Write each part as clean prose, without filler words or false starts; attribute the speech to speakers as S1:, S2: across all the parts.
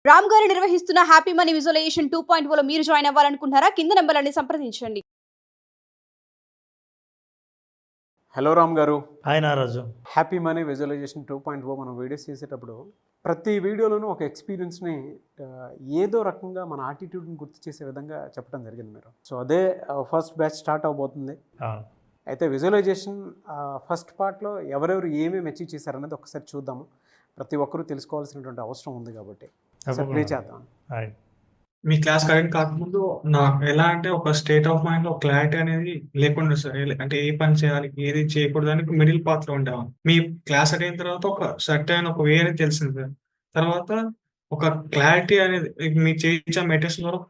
S1: రామ్ గారు నిర్వహిస్తున్న happy money visualisation 2.0 మీరు జాయిన్ అవ్వాలనుకుంటున్నారా? కింద నంబర్లని సంప్రదించండి.
S2: హలో రామ్ గారు.
S3: హాయ్ నారాజు.
S2: హ్యాపీ మనీ విజువలైజేషన్ 2.0 మనం వీడియోస్ చేసేటప్పుడు ప్రతి వీడియోలోనూ ఒక ఎక్స్పీరియన్స్ని ఏదో రకంగా మన యాటిట్యూడ్ని గుర్తు చేసే విధంగా చెప్పడం జరిగింది మీరు. సో అదే ఫస్ట్ బ్యాచ్ స్టార్ట్ అవబోతుంది. అయితే విజువలైజేషన్ ఫస్ట్ పార్ట్లో ఎవరెవరు ఏమేమి అచీవ్ చేశారనేది ఒకసారి చూద్దాము. ప్రతి ఒక్కరూ తెలుసుకోవాల్సినటువంటి అవసరం ఉంది కాబట్టి ప్లే చేద్దాం.
S4: మీ క్లాస్ అటెండ్ కాకముందు నాకు ఎలా అంటే ఒక స్టేట్ ఆఫ్ మైండ్ లో క్లారిటీ అనేది లేకుండా సార్. అంటే ఏ పని చేయాలి ఏది చేయకూడదు అని మిడిల్ పాత్ లో ఉండేవాళ్ళం. మీ క్లాస్ అటెండ్ తర్వాత ఒక సర్టైన్ ఒక వే అనేది తెలిసింది సార్. తర్వాత ఒక క్లారిటీ అనేది మీ చేయించే మెడిటేషన్ ద్వారా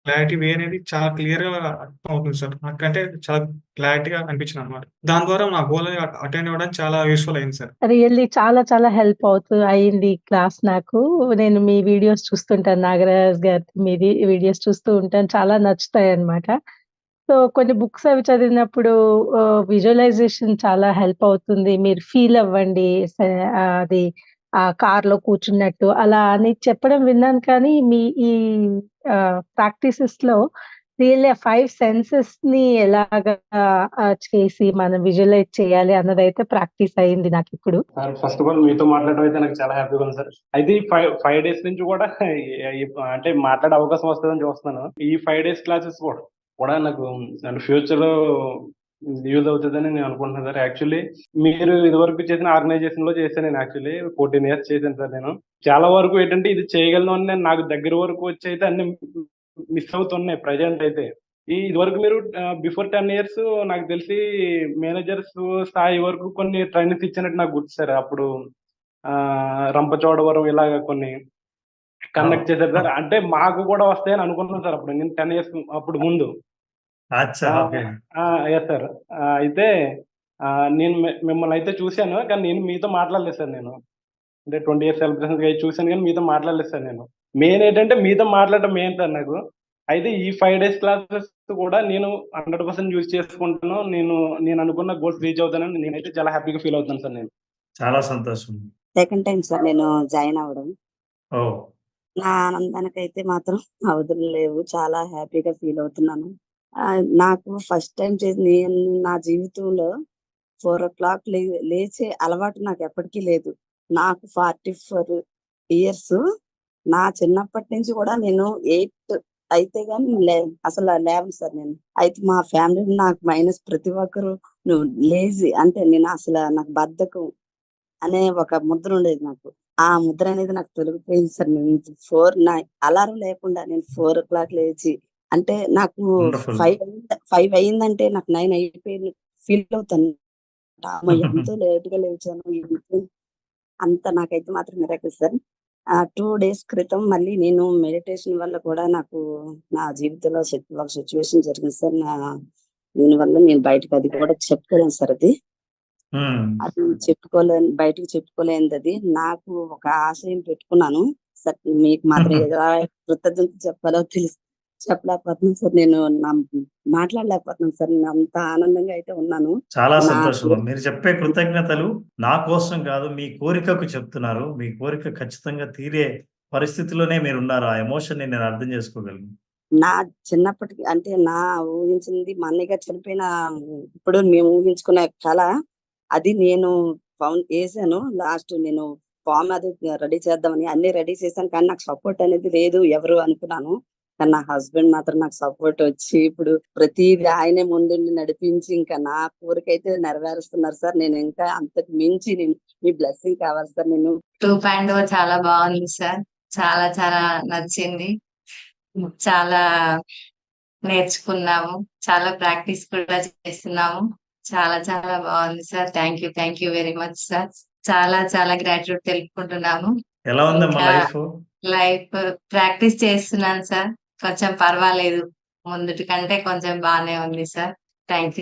S4: క్లారిటీ వే అనేది చాలా క్లియర్ గా అర్థం అవుతుంది సార్. నాకంటే చాలా క్లారిటీగా అనిపించింది అనమాట. దాని ద్వారా నా గోల్ అటెండ్ అవ్వడానికి చాలా యూస్ఫుల్ అయింది సార్.
S5: రియల్లీ చాలా చాలా హెల్ప్ అయింది క్లాస్ నాకు. నేను మీ వీడియోస్ చూస్తుంటాను, నాగరాజ్ గారి మీది వీడియోస్ చూస్తూ ఉంటాను. చాలా నచ్చుతాయి అన్నమాట. సో కొన్ని బుక్స్ అవి చదివినప్పుడు విజువలైజేషన్ చాలా హెల్ప్ అవుతుంది. మీరు ఫీల్ అవ్వండి, అది ఆ కార్లో కూర్చున్నట్టు అలా అని చెప్పడం విన్నాను. కానీ మీ ఈ ప్రాక్టీసెస్ లో రియల్లీ 5 సెన్సెస్ ని ఎలాగా చేసి మనం విజువలైజ్ చేయాలి అన్నదైతే ప్రాక్టీస్ అయింది నాకు ఇప్పుడు.
S6: ఫస్ట్ ఆఫ్ ఆల్ మీతో మాట్లాడడం అయితే నాకు చాలా హ్యాపీగా ఉంది సార్. అయితే ఈ 5 డేస్ నుంచి కూడా అంటే మాట్లాడే అవకాశం వస్తుందని చూస్తున్నాను. ఈ 5 డేస్ క్లాసెస్ కూడా నాకు ఫ్యూచర్ లో యూజ్ అవుతుందని నేను అనుకుంటున్నాను సార్. యాక్చువల్లీ మీరు ఇదివరకు చేసిన ఆర్గనైజేషన్ లో చేశాను. నేను యాక్చువల్లీ 14 years చేశాను సార్. నేను చాలా వరకు ఏంటంటే ఇది చేయగలను అని నేను నాకు దగ్గర వరకు వచ్చి అయితే అన్ని మిస్ అవుతున్నాయి ప్రజెంట్ అయితే. ఇది వరకు మీరు బిఫోర్ 10 years నాకు తెలిసి మేనేజర్స్ స్థాయి వరకు కొన్ని ట్రైనింగ్స్ ఇచ్చినట్టు నాకు గుర్తు సార్. అప్పుడు రంపచోడవరం ఇలాగ కొన్ని కండక్ట్ చేశారు సార్. అంటే మాకు కూడా వస్తాయని అనుకున్నాను సార్ అప్పుడు. నేను 10 years అప్పుడు ముందు. Yes sir. అయితే నేను మిమ్మల్ని అయితే చూశాను, కానీ నేను మీతో మాట్లాడలేదు సార్. నేను అంటే 20 years సెలబ్రేషన్ చూశాను, కానీ మీతో మాట్లాడలేదు సార్. నేను మెయిన్ ఏంటంటే మీతో మాట్లాడటం మెయిన్ సార్ నాకు. అయితే ఈ 5 days క్లాసెస్ కూడా నేను 100% యూజ్ చేసుకుంటాను. నేను అనుకున్న గోల్స్ రీచ్ అవుతానని నేనైతే చాలా హ్యాపీగా ఫీల్ అవుతాను సార్. నేను
S3: చాలా సంతోషం.
S7: సెకండ్ టైం సార్ నేను జాయిన్ అవ్వడం. నా ఆనందానికైతే మాత్రం అవధులు లేవు. చాలా హ్యాపీగా ఫీల్ అవుతున్నాను. నాకు ఫస్ట్ టైం నేను నా జీవితంలో 4 o'clock లేచే అలవాటు నాకు ఎప్పటికీ లేదు. నాకు 44 years. నా చిన్నప్పటి నుంచి కూడా నేను 8 అయితే గానీ అసలు లేవను సార్ నేను. అయితే మా ఫ్యామిలీ నాకు మైనస్ ప్రతి ఒక్కరు నువ్వు లేజీ అంటే నేను అసలు నాకు బద్ధకం అనే ఒక ముద్ర ఉండేది నాకు. ఆ ముద్ర అనేది నాకు తొలగిపోయింది సార్. నేను నా అలారం లేకుండా నేను 4 o'clock లేచి అంటే నాకు 5 అయిందంటే నాకు 9 అయిపోయింది ఫీల్ అవుతాను. ఎంతో లేట్ గా లేచాను. అంత నాకైతే మాత్రం మిరాకిల్ సార్. 2 days క్రితం మళ్ళీ నేను మెడిటేషన్ వల్ల కూడా నాకు నా జీవితంలో ఒక సిచ్యువేషన్ జరిగింది సార్. దీనివల్ల నేను బయటకు అది కూడా చెప్పుకోలేను సార్. అది బయటకు చెప్పుకోలేనిది. అది నాకు ఒక ఆశయం పెట్టుకున్నాను సార్. మీకు మాత్రం ఎలా కృతజ్ఞత చెప్పాలో చెప్పలేకపోతున్నాను సార్. నేను మాట్లాడలేకపోతున్నాను సార్. నేను అంత ఆనందంగా అయితే ఉన్నాను.
S3: చాలా సంతోషం. మీరు చెప్పే కృతజ్ఞతలు నా కోసం కాదు, మీ కోరికకు చెప్తున్నారు. మీ కోరిక ఖచ్చితంగా తీరే పరిస్థితిలోనే మీరు ఉన్నారు. ఆ ఎమోషన్ ని నేను అర్థం చేసుకోగలను.
S7: నా చిన్నప్పటికి అంటే నా ఊహించింది మా అన్నయ్య గారు చనిపోయిన ఇప్పుడు మేము ఊహించుకునే కళ అది నేను వేసాను. లాస్ట్ నేను ఫామ్ అది రెడీ చేద్దామని అన్ని రెడీ చేశాను, కానీ నాకు సపోర్ట్ అనేది లేదు ఎవరు అనుకున్నాను. కానీ నా హస్బెండ్ మాత్రం నాకు సపోర్ట్ వచ్చి ఇప్పుడు ప్రతిదీ ఆయనే ముందుండి నడిపించి ఇంకా నా కోరిక అయితే నెరవేరుస్తున్నారు సార్. నేను ఇంకా అంతకు మించి మీ బ్లెస్సింగ్ కావాలి సార్. నేను
S8: 2.0 చాలా బాగుంది సార్. చాలా చాలా నచ్చింది. చాలా నేర్చుకున్నాము. చాలా ప్రాక్టీస్ కూడా చేస్తున్నాము. చాలా చాలా బాగుంది sir. Thank you very much sir. చాలా చాలా గ్రాటిట్యూడ్ తెలుపుకుంటున్నాము.
S3: ఎలా ఉందమ్మా
S8: లైఫ్ ప్రాక్టీస్ చేస్తున్నాను సార్. కొంచెం పర్వాలేదు, ముందుటి కంటే కొంచెం బాగానే ఉంది sir. Thank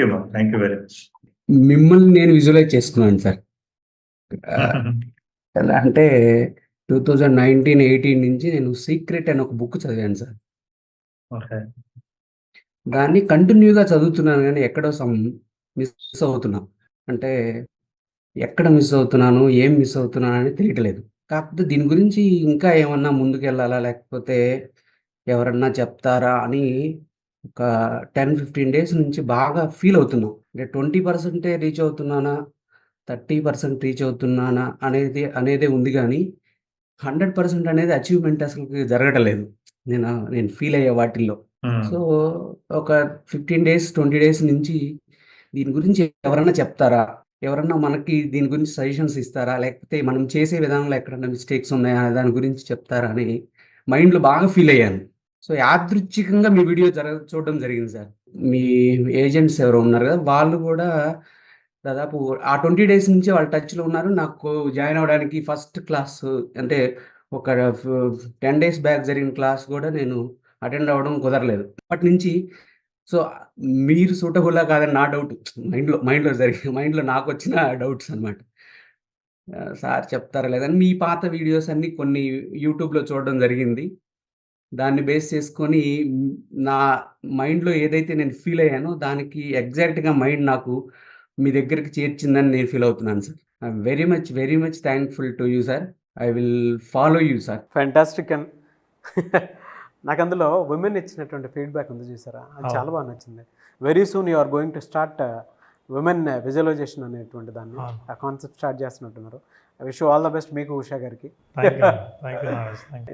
S8: you
S3: very much.
S9: మిమ్మల్ని నేను విజువలైజ్ చేసుకున్నాను సార్. ఎలా అంటే 2019-18 నుంచి నేను సీక్రెట్ అని ఒక బుక్ చదివాను సార్. దాన్ని కంటిన్యూగా చదువుతున్నాను, కానీ ఎక్కడో మిస్ అవుతున్నా. అంటే ఎక్కడ మిస్ అవుతున్నాను, ఏం మిస్ అవుతున్నాను అని తెలియట్లేదు. కాకపోతే దీని గురించి ఇంకా ఏమన్నా ముందుకెళ్ళాలా? లేకపోతే ఎవరన్నా చెప్తారా? అని ఒక 10, 15 డేస్ నుంచి బాగా ఫీల్ అవుతున్నా. అంటే 20% రీచ్ అవుతున్నానా? 30% రీచ్ అవుతున్నానా? అనేదే ఉంది గానీ, 100% అనేది అచీవ్‌మెంట్ అసలకి జరగడం లేదు. నేను ఫీల్ అయ్యే వాటిల్లో.
S3: హ్మ్.
S9: సో, ఒక 15 డేస్, 20 డేస్ నుంచి దీని గురించి ఎవరన్నా చెప్తారా? ఎవరన్నా మనకి దీని గురించి సజెషన్స్ ఇస్తారా? లేకపోతే మనం చేసే విధానంలో ఎక్కడన్నా మిస్టేక్స్ ఉన్నాయా? అనే దాని గురించి చెప్తారా? అని మైండ్‌లో బాగా ఫీల్ అయ్యాను. సో, యాదృచ్ఛికంగా మీ వీడియో చూడడం జరిగింది సార్. మీ ఏజెంట్స్ ఎవరో ఉన్నారు గదా! వాళ్ళు గూడా దాదాపు ఆ 20 డేస్ నుంచి వాళ్ళు టచ్‌లో ఉన్నారు. నాకు జాయిన్ అవ్వడానికి ఫస్ట్ క్లాస్ అంటే ఒక 10 డేస్ బ్యాక్ జరిగిన క్లాస్ గూడా నేను అటెండ్ అవ్వడం కుదరలేదు. అప్పటినుంచి సో, మీరు సూటబులా కాదని నా డౌట్. మైండ్‌లో నాకొచ్చిన డౌట్స్ అన్నమాట. సార్ చెప్తారా లేదని మీ పాత వీడియోస్ అన్నీ కొన్ని యూట్యూబ్‌లో చూడడం జరిగింది. దాన్ని బేస్ చేసుకొని నా మైండ్‌లో ఏదైతే నేను ఫీల్ అయ్యానో దానికి ఎగ్జాక్ట్‌గా మైండ్ నాకు మీ దగ్గరికి చేర్చిందని నేను ఫీల్ అవుతున్నాను sir. I'm very much thankful to you sir. I will follow you sir.
S2: Fantastic and నాకు అందులో విమెన్ ఇచ్చినటువంటి ఫీడ్బ్యాక్ ఉంది చూసారా, అది చాలా బాగా నచ్చింది. Very soon you are going to start women visualization అనేటువంటి దాన్ని, ఆ కాన్సెప్ట్ స్టార్ట్ చేస్తున్నట్టున్నారు. I wish all the best మీకు, ఉషా గారికి.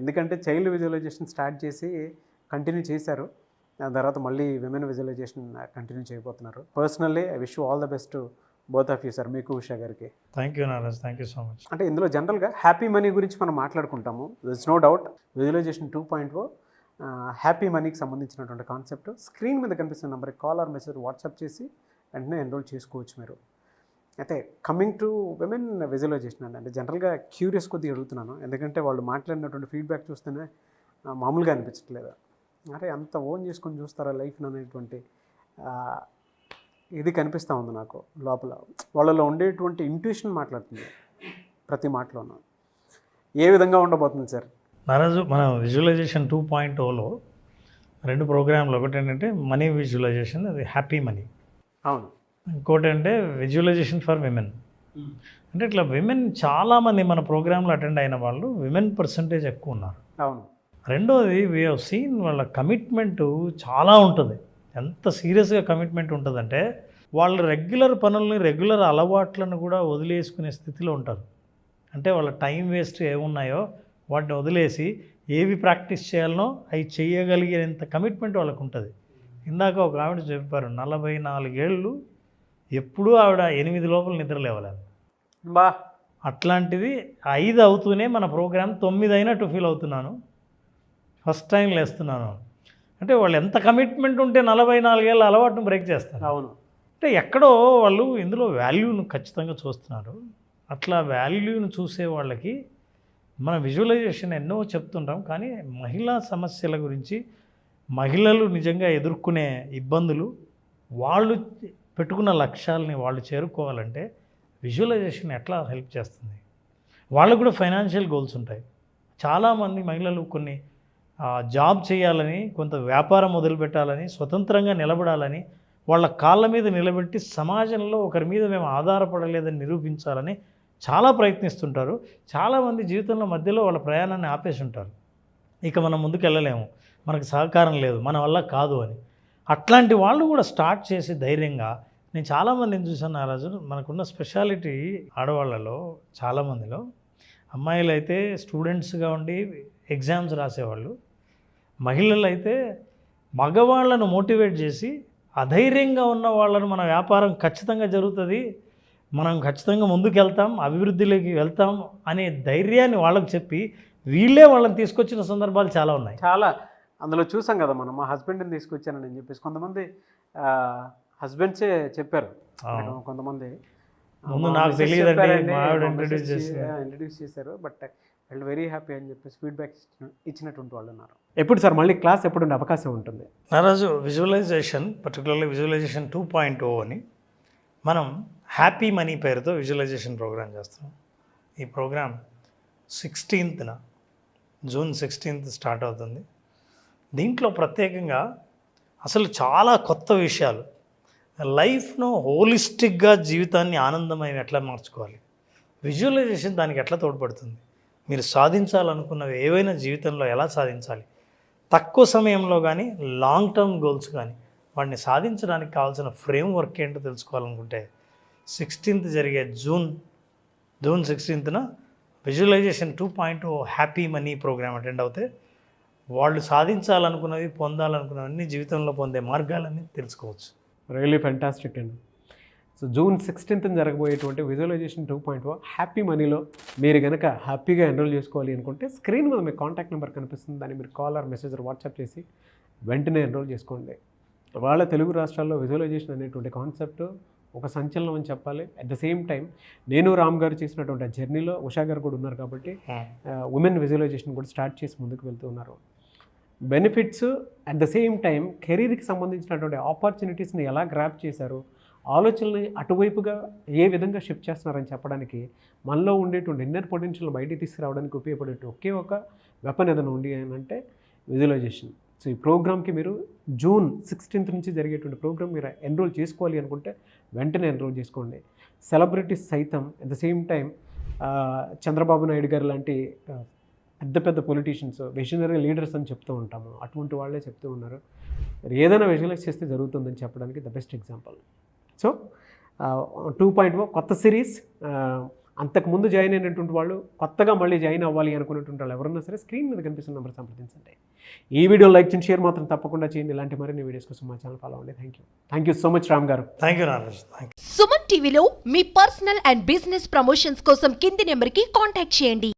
S2: ఎందుకంటే చైల్డ్ విజువలైజేషన్ స్టార్ట్ చేసి కంటిన్యూ చేశారు, దాని తర్వాత మళ్ళీ విమెన్ విజువలైజేషన్ కంటిన్యూ చేయబోతున్నారు. Personally I wish all the best both of you sir, మీకు, ఉషా గారికి.
S10: Thank you Naraj, thank you so much.
S2: అంటే ఇందులో జనరల్గా హ్యాపీ మనీ గురించి మనం మాట్లాడుకుంటాము. This no doubt visualisation 2.0 happy మనీకి సంబంధించినటువంటి కాన్సెప్ట్. స్క్రీన్ మీద కనిపిస్తున్న నెంబర్కి కాల్ ఆర్ మెసేజ్ వాట్సాప్ చేసి వెంటనే ఎన్రోల్ చేసుకోవచ్చు మీరు. అయితే కమింగ్ టు విమెన్ విజువలైజేషన్ అంటే జనరల్గా క్యూరియస్ కొద్దిగా అడుగుతున్నాను, ఎందుకంటే వాళ్ళు మాట్లాడినటువంటి ఫీడ్బ్యాక్ చూస్తేనే మామూలుగా అనిపించట్లేదు. అరే అంత ఓన్ చేసుకొని చూస్తారా లైఫ్ని అనేటువంటి ఇది కనిపిస్తూ ఉంది నాకు లోపల. వాళ్ళలో ఉండేటువంటి ఇంట్యూషన్ మాట్లాడుతుంది ప్రతి మాటలోనూ. ఏ విధంగా ఉండబోతుంది సార్?
S10: నారాజు, మన విజువలైజేషన్ 2.0లో 2 ప్రోగ్రాంలు. ఒకటి ఏంటంటే మనీ విజువలైజేషన్, అది హ్యాపీ మనీ.
S2: అవును.
S10: ఇంకోటి అంటే విజువలైజేషన్ ఫర్ విమెన్. అంటే ఇట్లా విమెన్ చాలామంది మన ప్రోగ్రాంలో అటెండ్ అయిన వాళ్ళు విమెన్ పర్సంటేజ్ ఎక్కువ ఉన్నారు.
S2: అవును.
S10: రెండోది వీ హవ్ సీన్ వాళ్ళ కమిట్మెంటు చాలా ఉంటుంది. ఎంత సీరియస్గా కమిట్మెంట్ ఉంటుందంటే వాళ్ళు రెగ్యులర్ పనుల్ని, రెగ్యులర్ అలవాట్లను కూడా వదిలేసుకునే స్థితిలో ఉంటారు. అంటే వాళ్ళ టైం వేస్ట్ ఏమున్నాయో వాటిని వదిలేసి ఏవి ప్రాక్టీస్ చేయాలనో అవి చేయగలిగేంత కమిట్మెంట్ వాళ్ళకు ఉంటుంది. ఇందాక ఒక ఆవిడ చెప్పారు, 44 ఏళ్ళు ఎప్పుడూ ఆవిడ 8 లోపల నిద్ర లేవలేదు.
S2: బా
S10: అట్లాంటిది 5 అవుతూనే మన ప్రోగ్రామ్ 9 అయినట్టు ఫీల్ అవుతున్నాను, ఫస్ట్ టైం లేస్తున్నాను. అంటే వాళ్ళు ఎంత కమిట్మెంట్ ఉంటే 44 ఏళ్ళ అలవాటును బ్రేక్ చేస్తారు.
S2: అవును.
S10: అంటే ఎక్కడో వాళ్ళు ఇందులో వాల్యూను ఖచ్చితంగా చూస్తున్నారు. అట్లా వాల్యూను చూసే వాళ్ళకి మన విజువలైజేషన్ ఎన్నో చెప్తుంటాం, కానీ మహిళా సమస్యల గురించి, మహిళలు నిజంగా ఎదుర్కొనే ఇబ్బందులు, వాళ్ళు పెట్టుకున్న లక్ష్యాలని వాళ్ళు చేరుకోవాలంటే విజువలైజేషన్ ఎట్లా హెల్ప్ చేస్తుంది. వాళ్ళకు కూడా ఫైనాన్షియల్ గోల్స్ ఉంటాయి. చాలామంది మహిళలు కొన్ని జాబ్ చేయాలని, కొంత వ్యాపారం మొదలుపెట్టాలని, స్వతంత్రంగా నిలబడాలని, వాళ్ళ కాళ్ళ మీద నిలబెట్టి సమాజంలో ఒకరి మీద మేము ఆధారపడలేదని నిరూపించాలని చాలా ప్రయత్నిస్తుంటారు. చాలామంది జీవితంలో మధ్యలో వాళ్ళ ప్రయాణాన్ని ఆపేసి ఉంటారు. ఇక మనం ముందుకు వెళ్ళలేము, మనకు సహకారం లేదు, మన వల్ల కాదు అని. అట్లాంటి వాళ్ళు కూడా స్టార్ట్ చేసి ధైర్యంగా, నేను చాలామందిని చూసాను ఆ రోజు. మనకున్న స్పెషాలిటీ ఆడవాళ్ళలో చాలామందిలో, అమ్మాయిలు అయితే స్టూడెంట్స్గా ఉండి ఎగ్జామ్స్ రాసేవాళ్ళు, మహిళలు అయితే మగవాళ్ళను మోటివేట్ చేసి అధైర్యంగా ఉన్న వాళ్ళను మన వ్యాపారం ఖచ్చితంగా జరుగుతుంది, మనం ఖచ్చితంగా ముందుకెళ్తాం, అభివృద్ధిలోకి వెళ్తాం అనే ధైర్యాన్ని వాళ్ళకు చెప్పి వీళ్ళే వాళ్ళని తీసుకొచ్చిన సందర్భాలు చాలా ఉన్నాయి.
S2: చాలా అందులో చూసాం కదా మనం. మా హస్బెండ్ని తీసుకొచ్చానని చెప్పేసి కొంతమంది హస్బెండ్సే చెప్పారు. కొంతమంది
S10: ముందు నాకు తెలియదండి, మా ఆవిడ
S2: ఇంట్రడ్యూస్ చేశారు, బట్ వాళ్ళు వెరీ హ్యాపీ అని చెప్పేసి ఫీడ్బ్యాక్ ఇచ్చినటువంటి వాళ్ళు ఉన్నారు. ఎప్పుడు సార్ మళ్ళీ క్లాస్ ఎప్పుడు ఉండే అవకాశం ఉంటుంది?
S10: నారాజు, విజువలైజేషన్, పర్టికులర్లీ విజువలైజేషన్ 2.0 అని మనం హ్యాపీ మనీ పేరుతో విజువలైజేషన్ ప్రోగ్రామ్ చేస్తున్నాం. ఈ ప్రోగ్రామ్ 16న జూన్ 16th స్టార్ట్ అవుతుంది. దీంట్లో ప్రత్యేకంగా అసలు చాలా కొత్త విషయాలు, లైఫ్ను హోలిస్టిక్గా జీవితాన్ని ఆనందమయం ఎట్లా మార్చుకోవాలి, విజువలైజేషన్ దానికి ఎట్లా తోడ్పడుతుంది, మీరు సాధించాలనుకున్నవి ఏవైనా జీవితంలో ఎలా సాధించాలి, తక్కువ సమయంలో కానీ లాంగ్ టర్మ్ గోల్స్ కానీ వాటిని సాధించడానికి కావాల్సిన ఫ్రేమ్ వర్క్ ఏంటో తెలుసుకోవాలనుకుంటే 16th జరిగే June 16th visualization 2.0 happy money program attend అవుతే వాళ్ళు సాధించాలనుకున్నవి పొందాలనుకున్నవన్నీ జీవితంలో పొందే మార్గాలన్నీ తెలుసుకోవచ్చు.
S2: రియలీ ఫెంటాస్టిక్ అండి. సో జూన్ 16th జరగబోయేటువంటి విజువలైజేషన్ 2.0 హ్యాపీ మనీలో మీరు కనుక హ్యాపీగా ఎన్రోల్ చేసుకోవాలి అనుకుంటే స్క్రీన్ మీద మీ కాంటాక్ట్ నెంబర్ కనిపిస్తుంది, దాన్ని మీరు కాల్ ఆర్ మెసేజ్ వాట్సాప్ చేసి వెంటనే ఎన్రోల్ చేసుకోండి. వాళ్ళ తెలుగు రాష్ట్రాల్లో విజువలైజేషన్ అనేటువంటి కాన్సెప్ట్ ఒక సంచలనం అని చెప్పాలి. అట్ ద సేమ్ టైం నేను రామ్ గారు చేసినటువంటి ఆ జర్నీలో ఉషా గారు కూడా ఉన్నారు కాబట్టి ఉమెన్ విజువలైజేషన్ కూడా స్టార్ట్ చేసి ముందుకు వెళ్తూ ఉన్నారు. Benefits at the same time కెరీర్కి సంబంధించినటువంటి ఆపర్చునిటీస్ని ఎలా గ్రాప్ చేశారు, ఆలోచనల్ని అటువైపుగా ఏ విధంగా షిఫ్ట్ చేస్తున్నారని చెప్పడానికి, మనలో ఉండేటువంటి ఇన్నర్ పొటెన్షియల్ బయటికి తీసుకురావడానికి ఉపయోగపడే ఒకే ఒక వెపన్ ఏదైనా ఉంది అని అంటే విజువలైజేషన్. సో ఈ ప్రోగ్రామ్కి మీరు జూన్ 16th నుంచి జరిగేటువంటి ప్రోగ్రామ్ మీరు ఎన్రోల్ చేసుకోవాలి అనుకుంటే వెంటనే ఎన్రోల్ చేసుకోండి. సెలబ్రిటీస్ సైతం at the same time Chandrababu Naidu గారు లాంటి పెద్ద పెద్ద పొలిటీషియన్స్, విజనరీ లీడర్స్ అని చెప్తూ ఉంటాము, అటువంటి వాళ్ళే చెప్తూ ఉన్నారు. ఏదైనా విజువలైజ్ చేస్తే జరుగుతుందని చెప్పడానికి ద బెస్ట్ ఎగ్జాంపుల్. సో 2.0 కొత్త సిరీస్. అంతకుముందు జాయిన్ అయినటువంటి వాళ్ళు కొత్తగా మళ్ళీ జాయిన్ అవ్వాలి అనుకున్నటువంటి వాళ్ళు ఎవరన్నా సరే స్క్రీన్ మీద కనిపిస్తున్న నెంబర్ సంప్రదించండి. ఈ వీడియో లైక్ చేయండి, షేర్ మాత్రం తప్పకుండా చేయండి. ఇలాంటి మరిన్ని వీడియోస్ కోసం మా ఛానల్ ఫాలో అవ్వండి. Thank you so much Ram garu.
S10: Thank you Nagaraj. Thank you.
S11: Suman టీవీలో మీ పర్సనల్ అండ్ బిజినెస్ ప్రమోషన్స్ కోసం కింది నెంబర్కి కాంటాక్ట్ చేయండి.